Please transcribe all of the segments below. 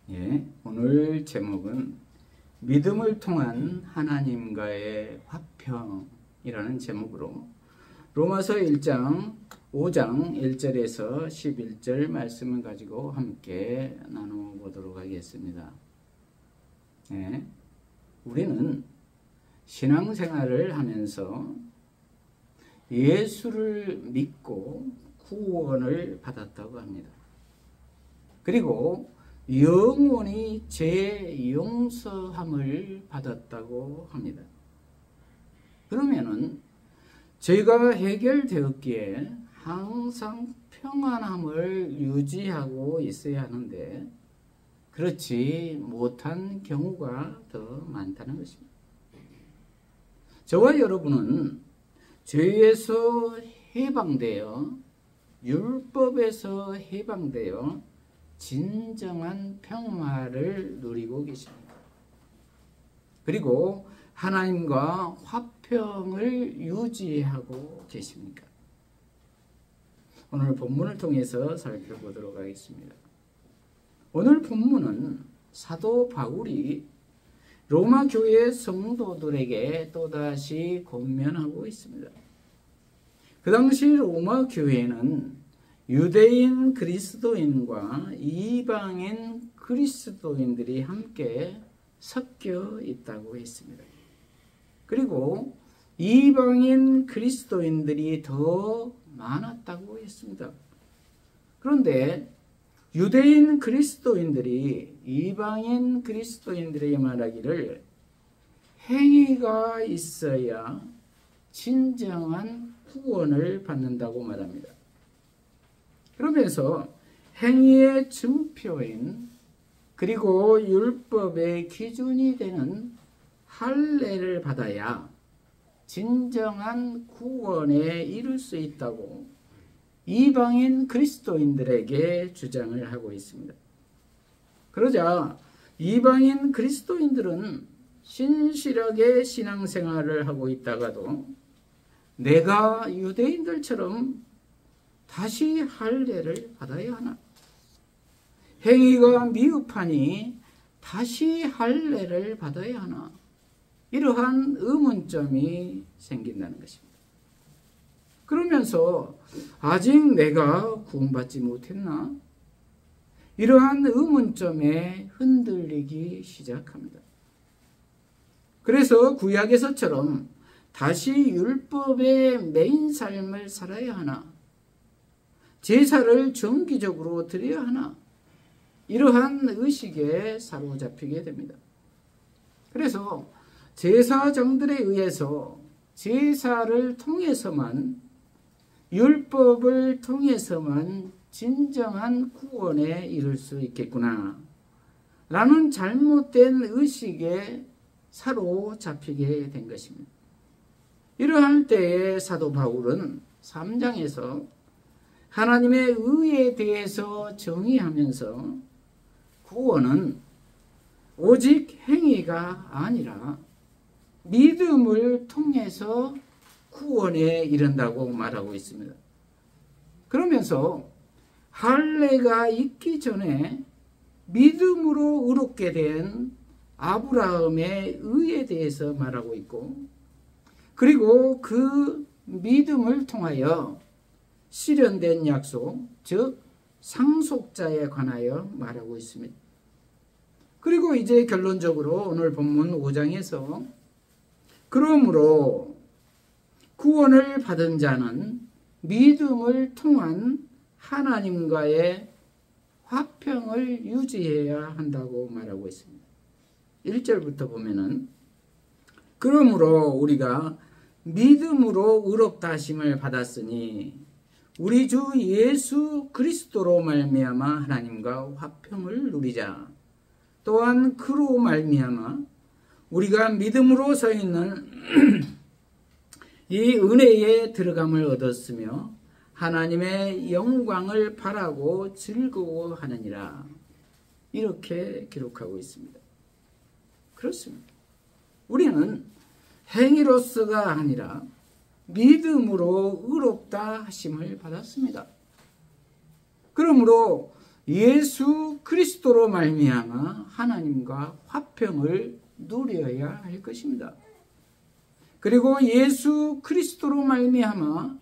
오늘 제목은 믿음을 통한 하나님과의 화평이라는 제목으로 로마서 1장 5장 1절에서 11절 말씀을 가지고 함께 나눠보도록 하겠습니다. 우리는 신앙생활을 하면서 예수를 믿고 구원을 받았다고 합니다. 그리고 영원히 죄 용서함을 받았다고 합니다. 그러면은 죄가 해결되었기에 항상 평안함을 유지하고 있어야 하는데 그렇지 못한 경우가 더 많다는 것입니다. 저와 여러분은 죄에서 해방되어 율법에서 해방되어 진정한 평화를 누리고 계십니다. 그리고 하나님과 화평을 유지하고 계십니까? 오늘 본문을 통해서 살펴보도록 하겠습니다. 오늘 본문은 사도 바울이 로마 교회 성도들에게 또다시 권면하고 있습니다. 그 당시 로마 교회는 유대인 그리스도인과 이방인 그리스도인들이 함께 섞여 있다고 했습니다. 그리고 이방인 그리스도인들이 더 많았다고 했습니다. 그런데 유대인 그리스도인들이 이방인 그리스도인들에게 말하기를 행위가 있어야 진정한 구원을 받는다고 말합니다. 그러면서 행위의 증표인 그리고 율법의 기준이 되는 할례를 받아야 진정한 구원에 이를 수 있다고 이방인 그리스도인들에게 주장을 하고 있습니다. 그러자 이방인 그리스도인들은 신실하게 신앙생활을 하고 있다가도 내가 유대인들처럼 다시 할례를 받아야 하나? 행위가 미흡하니 다시 할례를 받아야 하나? 이러한 의문점이 생긴다는 것입니다. 그러면서 아직 내가 구원받지 못했나? 이러한 의문점에 흔들리기 시작합니다. 그래서 구약에서처럼 다시 율법의 매인 삶을 살아야 하나? 제사를 정기적으로 드려야 하나? 이러한 의식에 사로잡히게 됩니다. 그래서 제사장들에 의해서 제사를 통해서만 율법을 통해서만 진정한 구원에 이를 수 있겠구나 라는 잘못된 의식에 사로잡히게 된 것입니다. 이러할 때에 사도 바울은 3장에서 하나님의 의에 대해서 정의하면서 구원은 오직 행위가 아니라 믿음을 통해서 구원에 이른다고 말하고 있습니다. 그러면서 할례가 있기 전에 믿음으로 의롭게 된 아브라함의 의에 대해서 말하고 있고 그리고 그 믿음을 통하여 실현된 약속, 즉 상속자에 관하여 말하고 있습니다. 그리고 이제 결론적으로 오늘 본문 5장에서 그러므로 구원을 받은 자는 믿음을 통한 하나님과의 화평을 유지해야 한다고 말하고 있습니다. 1절부터 보면은 그러므로 우리가 믿음으로 의롭다 하심을 받았으니 우리 주 예수 그리스도로 말미암아 하나님과 화평을 누리자. 또한 그로 말미암아 우리가 믿음으로 서 있는 이 은혜에 들어감을 얻었으며 하나님의 영광을 바라고 즐거워하느니라. 이렇게 기록하고 있습니다. 그렇습니다. 우리는 행위로서가 아니라 믿음으로 의롭다 하심을 받았습니다. 그러므로 예수 그리스도로 말미암아 하나님과 화평을 누려야 할 것입니다. 그리고 예수 그리스도로 말미암아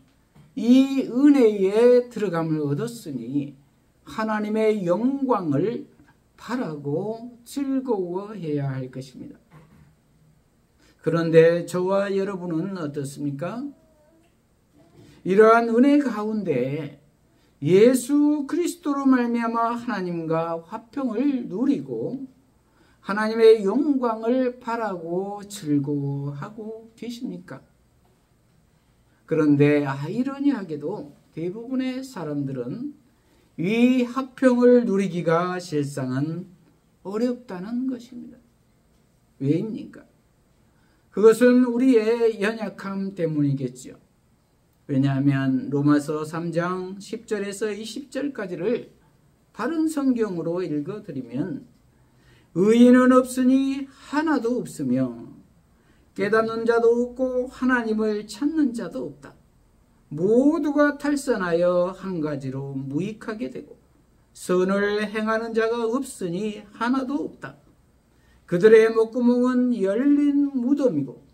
이 은혜에 들어감을 얻었으니 하나님의 영광을 바라고 즐거워해야 할 것입니다. 그런데 저와 여러분은 어떻습니까? 이러한 은혜 가운데 예수 그리스도로 말미암아 하나님과 화평을 누리고 하나님의 영광을 바라고 즐거워하고 계십니까? 그런데 아이러니하게도 대부분의 사람들은 이 화평을 누리기가 실상은 어렵다는 것입니다. 왜입니까? 그것은 우리의 연약함 때문이겠죠. 왜냐하면 로마서 3장 10절에서 20절까지를 다른 성경으로 읽어드리면 의인은 없으니 하나도 없으며 깨닫는 자도 없고 하나님을 찾는 자도 없다. 모두가 탈선하여 한 가지로 무익하게 되고 선을 행하는 자가 없으니 하나도 없다. 그들의 목구멍은 열린 무덤이고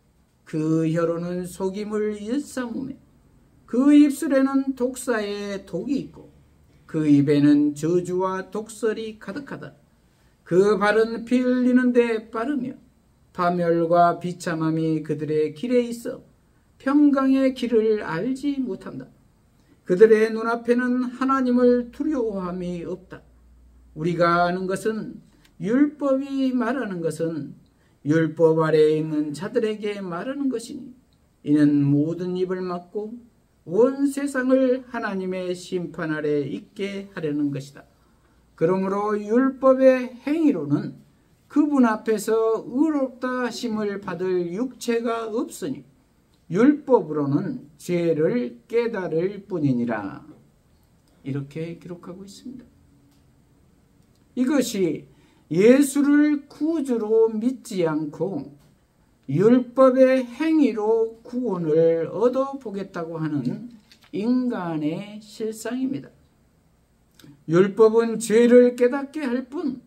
그 혀로는 속임을 일삼으며 그 입술에는 독사의 독이 있고 그 입에는 저주와 독설이 가득하다. 그 발은 피 흘리는 데 빠르며 파멸과 비참함이 그들의 길에 있어 평강의 길을 알지 못한다. 그들의 눈앞에는 하나님을 두려워함이 없다. 우리가 아는 것은 율법이 말하는 것은 율법 아래에 있는 자들에게 말하는 것이니 이는 모든 입을 막고 온 세상을 하나님의 심판 아래 있게 하려는 것이다. 그러므로 율법의 행위로는 그분 앞에서 의롭다 하심을 받을 육체가 없으니 율법으로는 죄를 깨달을 뿐이니라. 이렇게 기록하고 있습니다. 이것이 예수를 구주로 믿지 않고 율법의 행위로 구원을 얻어보겠다고 하는 인간의 실상입니다. 율법은 죄를 깨닫게 할 뿐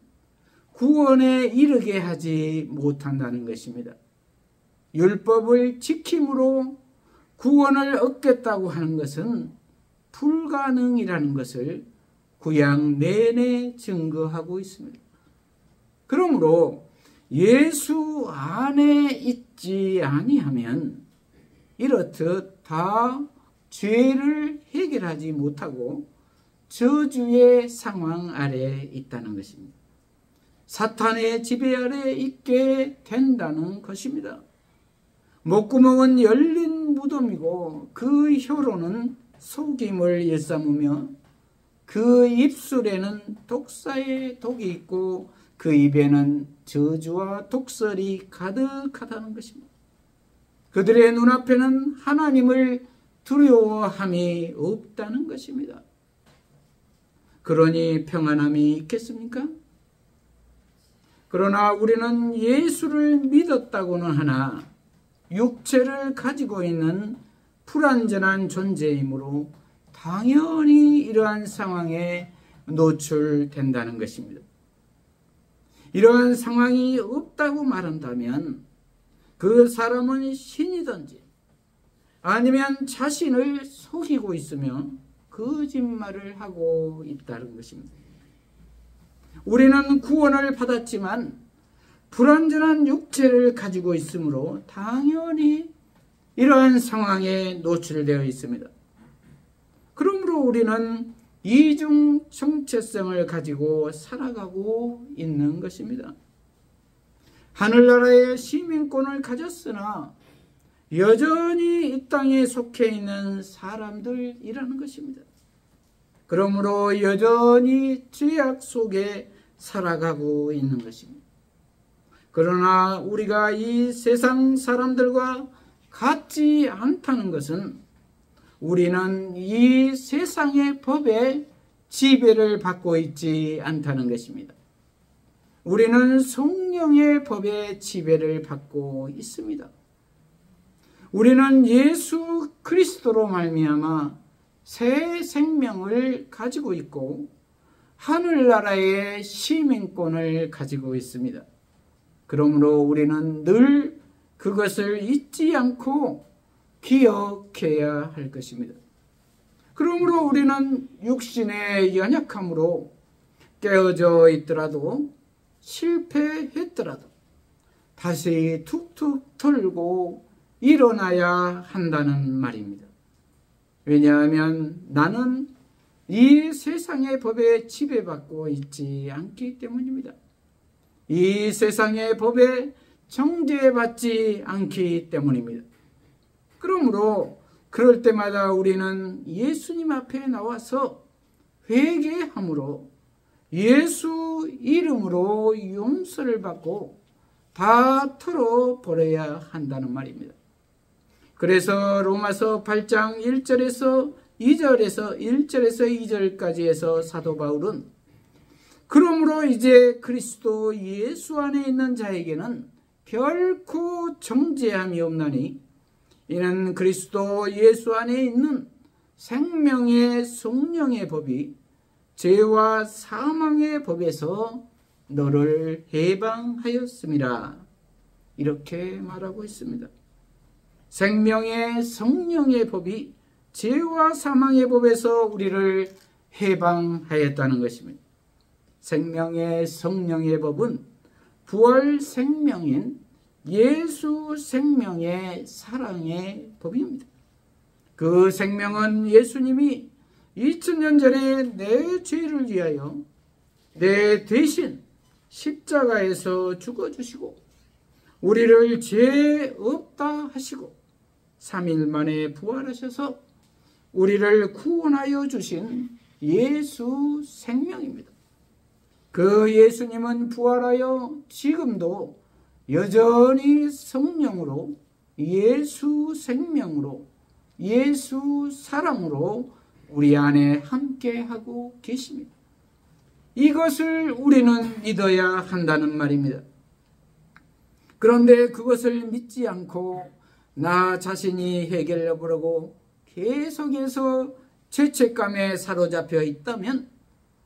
구원에 이르게 하지 못한다는 것입니다. 율법을 지킴으로 구원을 얻겠다고 하는 것은 불가능이라는 것을 구약 내내 증거하고 있습니다. 그러므로 예수 안에 있지 아니하면 이렇듯 다 죄를 해결하지 못하고 저주의 상황 아래에 있다는 것입니다. 사탄의 지배 아래에 있게 된다는 것입니다. 목구멍은 열린 무덤이고 그 혀로는 속임을 일삼으며 그 입술에는 독사의 독이 있고 그 입에는 저주와 독설이 가득하다는 것입니다. 그들의 눈앞에는 하나님을 두려워함이 없다는 것입니다. 그러니 평안함이 있겠습니까? 그러나 우리는 예수를 믿었다고는 하나 육체를 가지고 있는 불완전한 존재이므로 당연히 이러한 상황에 노출된다는 것입니다. 이러한 상황이 없다고 말한다면 그 사람은 신이든지 아니면 자신을 속이고 있으며 거짓말을 하고 있다는 것입니다. 우리는 구원을 받았지만 불완전한 육체를 가지고 있으므로 당연히 이러한 상황에 노출되어 있습니다. 그러므로 우리는 이중 정체성을 가지고 살아가고 있는 것입니다. 하늘나라의 시민권을 가졌으나 여전히 이 땅에 속해 있는 사람들이라는 것입니다. 그러므로 여전히 죄악 속에 살아가고 있는 것입니다. 그러나 우리가 이 세상 사람들과 같지 않다는 것은 우리는 이 세상의 법에 지배를 받고 있지 않다는 것입니다. 우리는 성령의 법에 지배를 받고 있습니다. 우리는 예수 그리스도로 말미암아 새 생명을 가지고 있고 하늘나라의 시민권을 가지고 있습니다. 그러므로 우리는 늘 그것을 잊지 않고 기억해야 할 것입니다. 그러므로 우리는 육신의 연약함으로 깨어져 있더라도 실패했더라도 다시 툭툭 털고 일어나야 한다는 말입니다. 왜냐하면 나는 이 세상의 법에 지배받고 있지 않기 때문입니다. 이 세상의 법에 정죄받지 않기 때문입니다. 그러므로 그럴 때마다 우리는 예수님 앞에 나와서 회개함으로 예수 이름으로 용서를 받고 다 털어버려야 한다는 말입니다. 그래서 로마서 8장 1절에서 2절까지 해서 사도 바울은 그러므로 이제 그리스도 예수 안에 있는 자에게는 결코 정죄함이 없나니 이는 그리스도 예수 안에 있는 생명의 성령의 법이 죄와 사망의 법에서 너를 해방하였음이라. 이렇게 말하고 있습니다. 생명의 성령의 법이 죄와 사망의 법에서 우리를 해방하였다는 것입니다. 생명의 성령의 법은 부활 생명인 예수 생명의 사랑의 법입니다. 그 생명은 예수님이 2000년 전에 내 죄를 위하여 내 대신 십자가에서 죽어주시고 우리를 죄 없다 하시고 3일 만에 부활하셔서 우리를 구원하여 주신 예수 생명입니다. 그 예수님은 부활하여 지금도 여전히 성령으로 예수 생명으로 예수 사랑으로 우리 안에 함께하고 계십니다. 이것을 우리는 믿어야 한다는 말입니다. 그런데 그것을 믿지 않고 나 자신이 해결해 보려고 계속해서 죄책감에 사로잡혀 있다면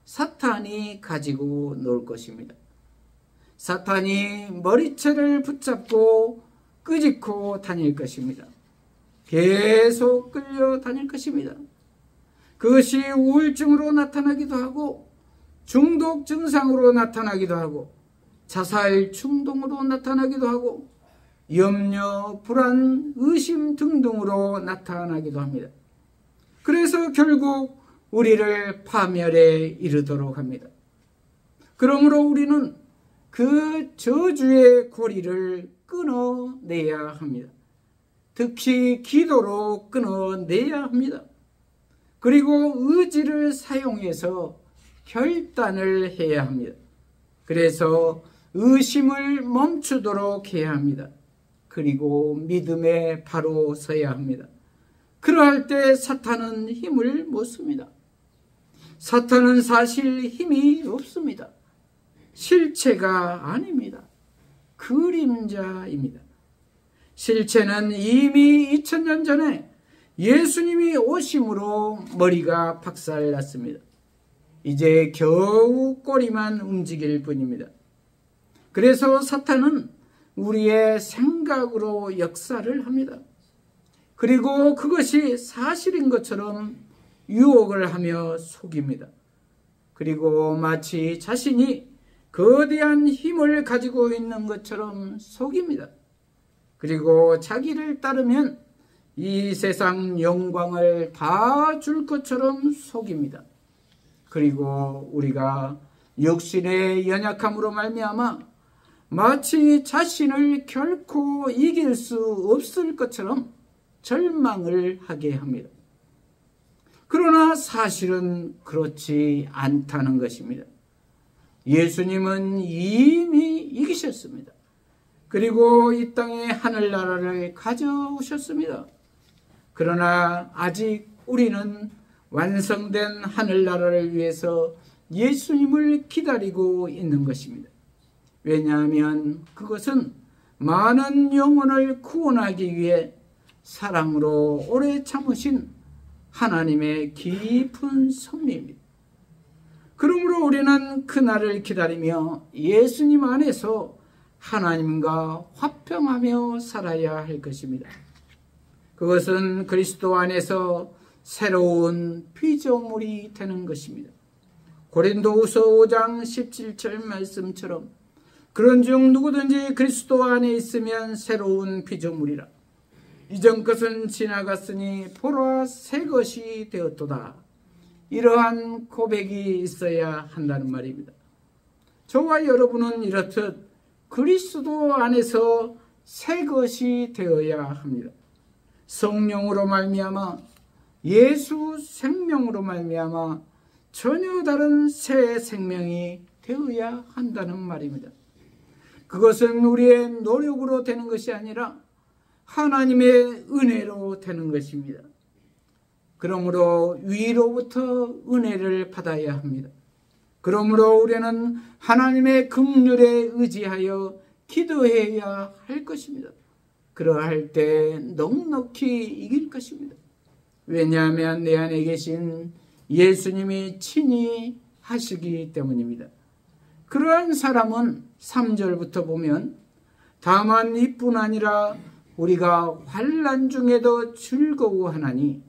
사탄이 가지고 놀 것입니다. 사탄이 머리채를 붙잡고 끄집고 다닐 것입니다. 계속 끌려다닐 것입니다. 그것이 우울증으로 나타나기도 하고 중독 증상으로 나타나기도 하고 자살 충동으로 나타나기도 하고 염려, 불안, 의심 등등으로 나타나기도 합니다. 그래서 결국 우리를 파멸에 이르도록 합니다. 그러므로 우리는 그 저주의 고리를 끊어내야 합니다. 특히 기도로 끊어내야 합니다. 그리고 의지를 사용해서 결단을 해야 합니다. 그래서 의심을 멈추도록 해야 합니다. 그리고 믿음에 바로 서야 합니다. 그러할 때 사탄은 힘을 못 씁니다. 사탄은 사실 힘이 없습니다. 실체가 아닙니다. 그림자입니다. 실체는 이미 2000년 전에 예수님이 오심으로 머리가 박살났습니다. 이제 겨우 꼬리만 움직일 뿐입니다. 그래서 사탄은 우리의 생각으로 역사를 합니다. 그리고 그것이 사실인 것처럼 유혹을 하며 속입니다. 그리고 마치 자신이 거대한 힘을 가지고 있는 것처럼 속입니다. 그리고 자기를 따르면 이 세상 영광을 다 줄 것처럼 속입니다. 그리고 우리가 육신의 연약함으로 말미암아 마치 자신을 결코 이길 수 없을 것처럼 절망을 하게 합니다. 그러나 사실은 그렇지 않다는 것입니다. 예수님은 이미 이기셨습니다. 그리고 이 땅에 하늘나라를 가져오셨습니다. 그러나 아직 우리는 완성된 하늘나라를 위해서 예수님을 기다리고 있는 것입니다. 왜냐하면 그것은 많은 영혼을 구원하기 위해 사랑으로 오래 참으신 하나님의 깊은 섭리입니다. 그러므로 우리는 그날을 기다리며 예수님 안에서 하나님과 화평하며 살아야 할 것입니다. 그것은 그리스도 안에서 새로운 피조물이 되는 것입니다. 고린도후서 5장 17절 말씀처럼 그런즉 누구든지 그리스도 안에 있으면 새로운 피조물이라. 이전 것은 지나갔으니 보라 새 것이 되었도다. 이러한 고백이 있어야 한다는 말입니다. 저와 여러분은 이렇듯 그리스도 안에서 새 것이 되어야 합니다. 성령으로 말미암아 예수 생명으로 말미암아 전혀 다른 새 생명이 되어야 한다는 말입니다. 그것은 우리의 노력으로 되는 것이 아니라 하나님의 은혜로 되는 것입니다. 그러므로 위로부터 은혜를 받아야 합니다. 그러므로 우리는 하나님의 긍휼에 의지하여 기도해야 할 것입니다. 그러할 때 넉넉히 이길 것입니다. 왜냐하면 내 안에 계신 예수님이 친히 하시기 때문입니다. 그러한 사람은 3절부터 보면 다만 이뿐 아니라 우리가 환난 중에도 즐거워하나니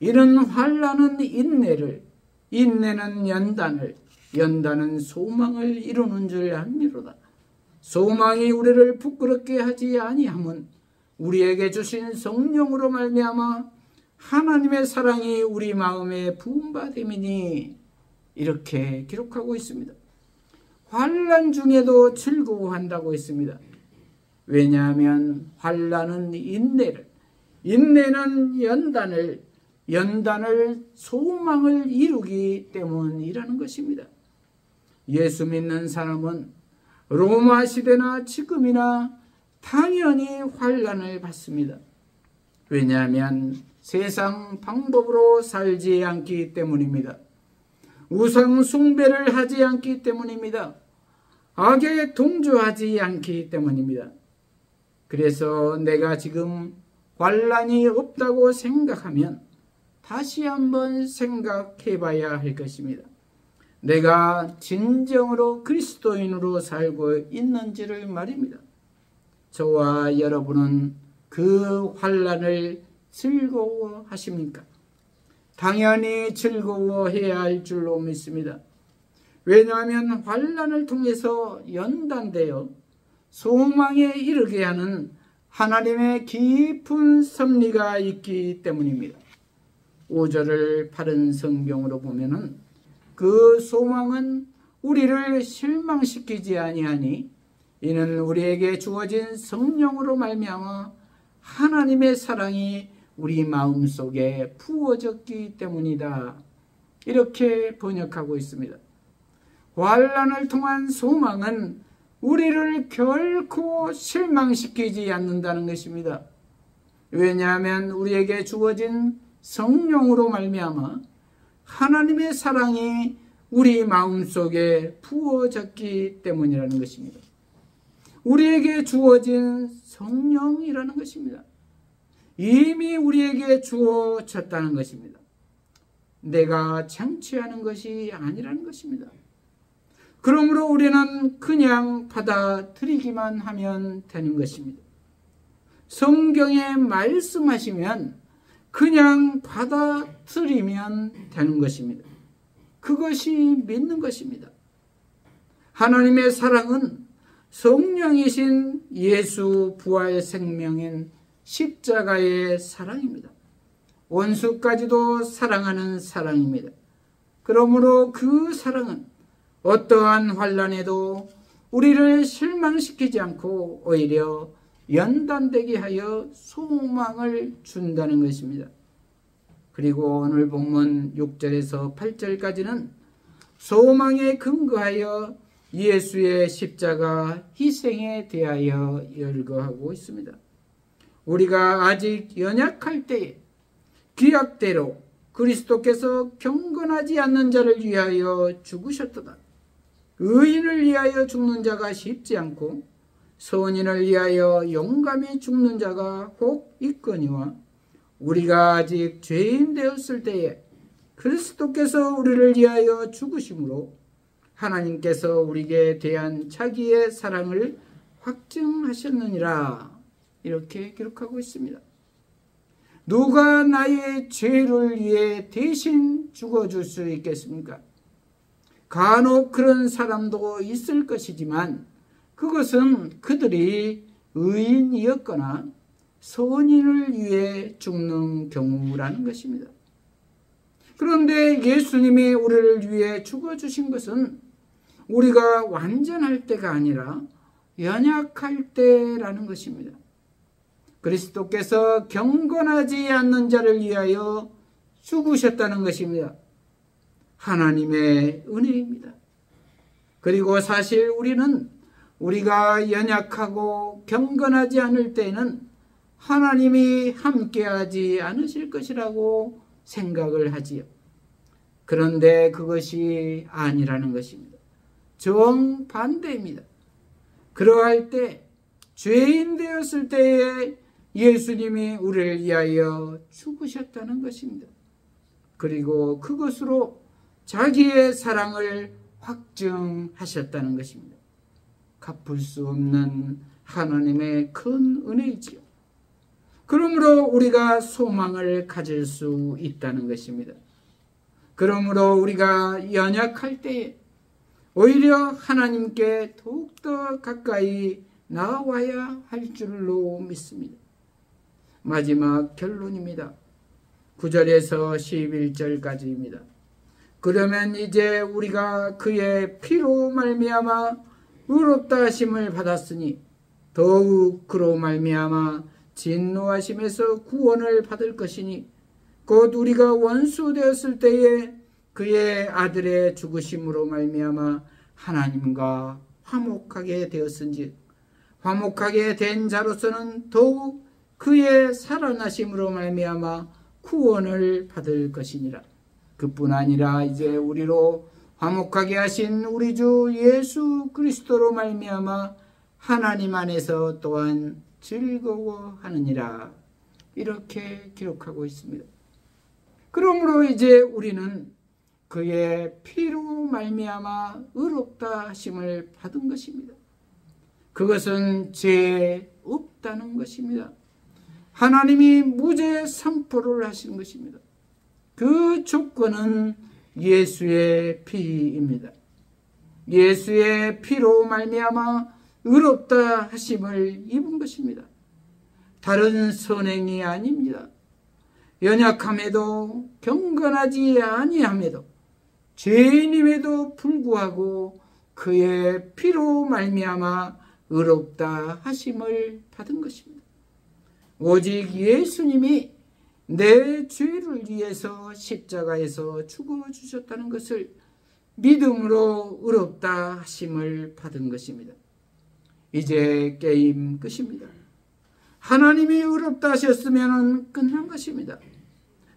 이는 환난은 인내를, 인내는 연단을, 연단은 소망을 이루는 줄 압니로다. 소망이 우리를 부끄럽게 하지 아니함은 우리에게 주신 성령으로 말미암아 하나님의 사랑이 우리 마음에 부음받음이니 이렇게 기록하고 있습니다. 환난 중에도 즐거워한다고 했습니다. 왜냐하면 환난은 인내를, 인내는 연단을, 연단을 소망을 이루기 때문이라는 것입니다. 예수 믿는 사람은 로마 시대나 지금이나 당연히 환난을 받습니다. 왜냐하면 세상 방법으로 살지 않기 때문입니다. 우상 숭배를 하지 않기 때문입니다. 악에 동조하지 않기 때문입니다. 그래서 내가 지금 환난이 없다고 생각하면 다시 한번 생각해 봐야 할 것입니다. 내가 진정으로 그리스도인으로 살고 있는지를 말입니다. 저와 여러분은 그 환난을 즐거워하십니까? 당연히 즐거워해야 할 줄로 믿습니다. 왜냐하면 환난을 통해서 연단되어 소망에 이르게 하는 하나님의 깊은 섭리가 있기 때문입니다. 5절을 바른 성경으로 보면은 그 소망은 우리를 실망시키지 아니하니 이는 우리에게 주어진 성령으로 말미암아 하나님의 사랑이 우리 마음속에 부어졌기 때문이다. 이렇게 번역하고 있습니다. 환난을 통한 소망은 우리를 결코 실망시키지 않는다는 것입니다. 왜냐하면 우리에게 주어진 성령으로 말미암아 하나님의 사랑이 우리 마음속에 부어졌기 때문이라는 것입니다. 우리에게 주어진 성령이라는 것입니다. 이미 우리에게 주어졌다는 것입니다. 내가 창취하는 것이 아니라는 것입니다. 그러므로 우리는 그냥 받아들이기만 하면 되는 것입니다. 성경에 말씀하시면 그냥 받아들이면 되는 것입니다. 그것이 믿는 것입니다. 하나님의 사랑은 성령이신 예수 부활 생명인 십자가의 사랑입니다. 원수까지도 사랑하는 사랑입니다. 그러므로 그 사랑은 어떠한 환난에도 우리를 실망시키지 않고 오히려 연단되게 하여 소망을 준다는 것입니다. 그리고 오늘 본문 6절에서 8절까지는 소망에 근거하여 예수의 십자가 희생에 대하여 열거하고 있습니다. 우리가 아직 연약할 때에 규약대로 그리스도께서 경건하지 않는 자를 위하여 죽으셨도다. 의인을 위하여 죽는 자가 쉽지 않고 선인을 위하여 용감히 죽는 자가 혹 있거니와 우리가 아직 죄인 되었을 때에 그리스도께서 우리를 위하여 죽으심으로 하나님께서 우리에게 대한 자기의 사랑을 확증하셨느니라. 이렇게 기록하고 있습니다. 누가 나의 죄를 위해 대신 죽어줄 수 있겠습니까? 간혹 그런 사람도 있을 것이지만 그것은 그들이 의인이었거나 선인을 위해 죽는 경우라는 것입니다. 그런데 예수님이 우리를 위해 죽어주신 것은 우리가 완전할 때가 아니라 연약할 때라는 것입니다. 그리스도께서 경건하지 않는 자를 위하여 죽으셨다는 것입니다. 하나님의 은혜입니다. 그리고 사실 우리는 우리가 연약하고 경건하지 않을 때에는 하나님이 함께하지 않으실 것이라고 생각을 하지요. 그런데 그것이 아니라는 것입니다. 정반대입니다. 그러할 때, 죄인 되었을 때에 예수님이 우리를 위하여 죽으셨다는 것입니다. 그리고 그것으로 자기의 사랑을 확증하셨다는 것입니다. 갚을 수 없는 하나님의 큰 은혜이지요. 그러므로 우리가 소망을 가질 수 있다는 것입니다. 그러므로 우리가 연약할 때에 오히려 하나님께 더욱더 가까이 나와야 할 줄로 믿습니다. 마지막 결론입니다. 9절에서 11절까지입니다. 그러면 이제 우리가 그의 피로 말미암아 의롭다 하심을 받았으니 더욱 그로 말미암아 진노하심에서 구원을 받을 것이니 곧 우리가 원수 되었을 때에 그의 아들의 죽으심으로 말미암아 하나님과 화목하게 되었은즉 화목하게 된 자로서는 더욱 그의 살아나심으로 말미암아 구원을 받을 것이니라. 그뿐 아니라 이제 우리로 화목하게 하신 우리 주 예수 그리스도로 말미암아 하나님 안에서 또한 즐거워하느니라. 이렇게 기록하고 있습니다. 그러므로 이제 우리는 그의 피로 말미암아 의롭다 하심을 받은 것입니다. 그것은 죄 없다는 것입니다. 하나님이 무죄 선포를 하신 것입니다. 그 조건은 예수의 피입니다. 예수의 피로 말미암아 의롭다 하심을 입은 것입니다. 다른 선행이 아닙니다. 연약함에도 경건하지 아니함에도 죄인임에도 불구하고 그의 피로 말미암아 의롭다 하심을 받은 것입니다. 오직 예수님이 내 죄를 위해서 십자가에서 죽어주셨다는 것을 믿음으로 의롭다 하심을 받은 것입니다. 이제 게임 끝입니다. 하나님이 의롭다 하셨으면 끝난 것입니다.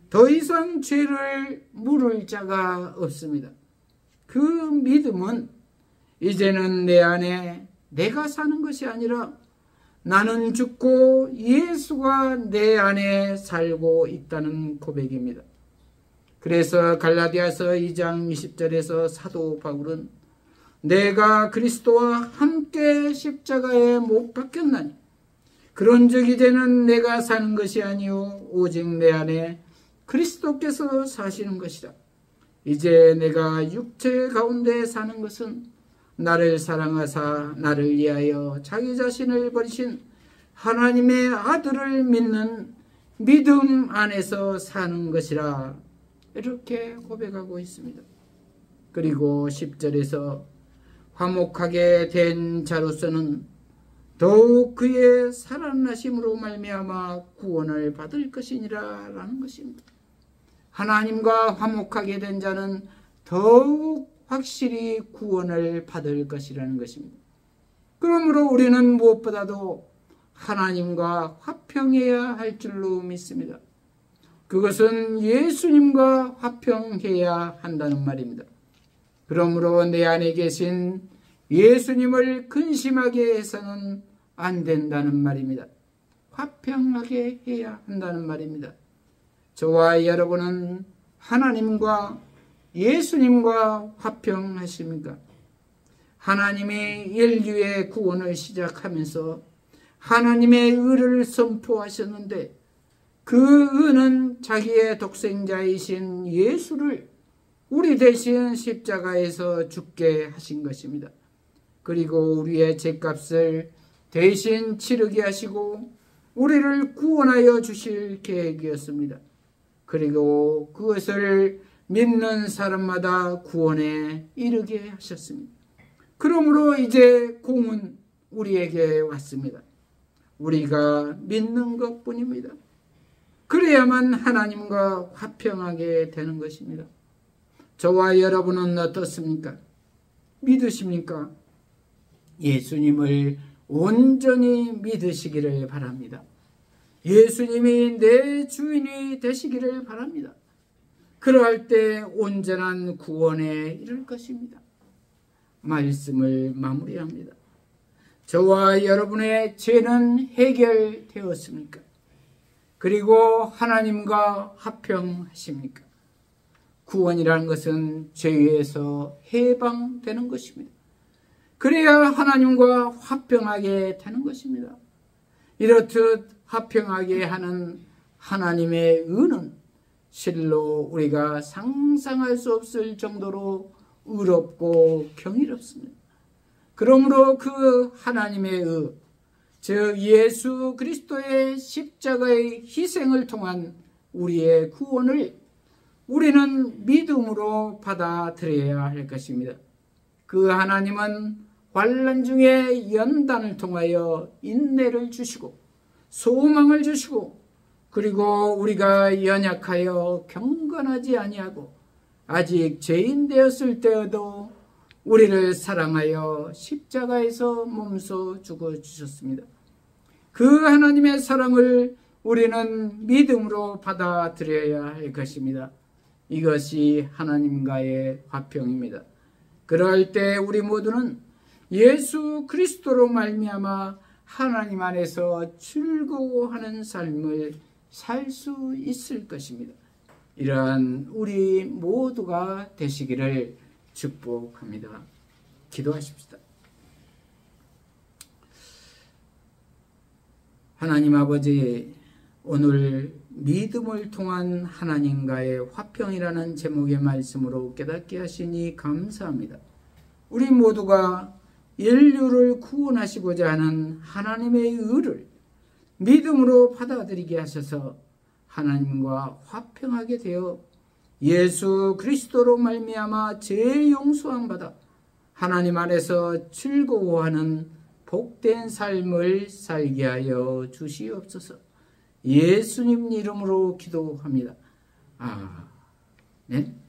더 이상 죄를 물을 자가 없습니다. 그 믿음은 이제는 내 안에 내가 사는 것이 아니라 나는 죽고 예수가 내 안에 살고 있다는 고백입니다. 그래서 갈라디아서 2장 20절에서 사도 바울은 내가 그리스도와 함께 십자가에 못 박혔나니 그런즉 이제는 내가 사는 것이 아니요 오직 내 안에 그리스도께서 사시는 것이라. 이제 내가 육체 가운데 사는 것은 나를 사랑하사 나를 위하여 자기 자신을 버리신 하나님의 아들을 믿는 믿음 안에서 사는 것이라. 이렇게 고백하고 있습니다. 그리고 10절에서 화목하게 된 자로서는 더욱 그의 살아나심으로 말미암아 구원을 받을 것이니라 라는 것입니다. 하나님과 화목하게 된 자는 더욱 확실히 구원을 받을 것이라는 것입니다. 그러므로 우리는 무엇보다도 하나님과 화평해야 할 줄로 믿습니다. 그것은 예수님과 화평해야 한다는 말입니다. 그러므로 내 안에 계신 예수님을 근심하게 해서는 안 된다는 말입니다. 화평하게 해야 한다는 말입니다. 저와 여러분은 하나님과 예수님과 화평하십니까? 하나님이 인류의 구원을 시작하면서 하나님의 의를 선포하셨는데 그 의는 자기의 독생자이신 예수를 우리 대신 십자가에서 죽게 하신 것입니다. 그리고 우리의 죄값을 대신 치르게 하시고 우리를 구원하여 주실 계획이었습니다. 그리고 그것을 믿는 사람마다 구원에 이르게 하셨습니다. 그러므로 이제 공은 우리에게 왔습니다. 우리가 믿는 것뿐입니다. 그래야만 하나님과 화평하게 되는 것입니다. 저와 여러분은 어떻습니까? 믿으십니까? 예수님을 온전히 믿으시기를 바랍니다. 예수님이 내 주인이 되시기를 바랍니다. 그러할 때 온전한 구원에 이를 것입니다. 말씀을 마무리합니다. 저와 여러분의 죄는 해결되었습니까? 그리고 하나님과 화평하십니까? 구원이라는 것은 죄에서 해방되는 것입니다. 그래야 하나님과 화평하게 되는 것입니다. 이렇듯 화평하게 하는 하나님의 은은 실로 우리가 상상할 수 없을 정도로 의롭고 경이롭습니다. 그러므로 그 하나님의 의, 즉 예수 그리스도의 십자가의 희생을 통한 우리의 구원을 우리는 믿음으로 받아들여야 할 것입니다. 그 하나님은 환난 중에 연단을 통하여 인내를 주시고 소망을 주시고 그리고 우리가 연약하여 경건하지 아니하고 아직 죄인 되었을 때에도 우리를 사랑하여 십자가에서 몸소 죽어주셨습니다. 그 하나님의 사랑을 우리는 믿음으로 받아들여야 할 것입니다. 이것이 하나님과의 화평입니다. 그럴 때 우리 모두는 예수 그리스도로 말미암아 하나님 안에서 즐거워하는 삶을 살 수 있을 것입니다. 이러한 우리 모두가 되시기를 축복합니다. 기도하십시다. 하나님 아버지, 오늘 믿음을 통한 하나님과의 화평이라는 제목의 말씀으로 깨닫게 하시니 감사합니다. 우리 모두가 인류를 구원하시고자 하는 하나님의 의를 믿음으로 받아들이게 하셔서 하나님과 화평하게 되어 예수 그리스도로 말미암아 죄 용서함 받아 하나님 안에서 즐거워하는 복된 삶을 살게 하여 주시옵소서. 예수님 이름으로 기도합니다. 아멘.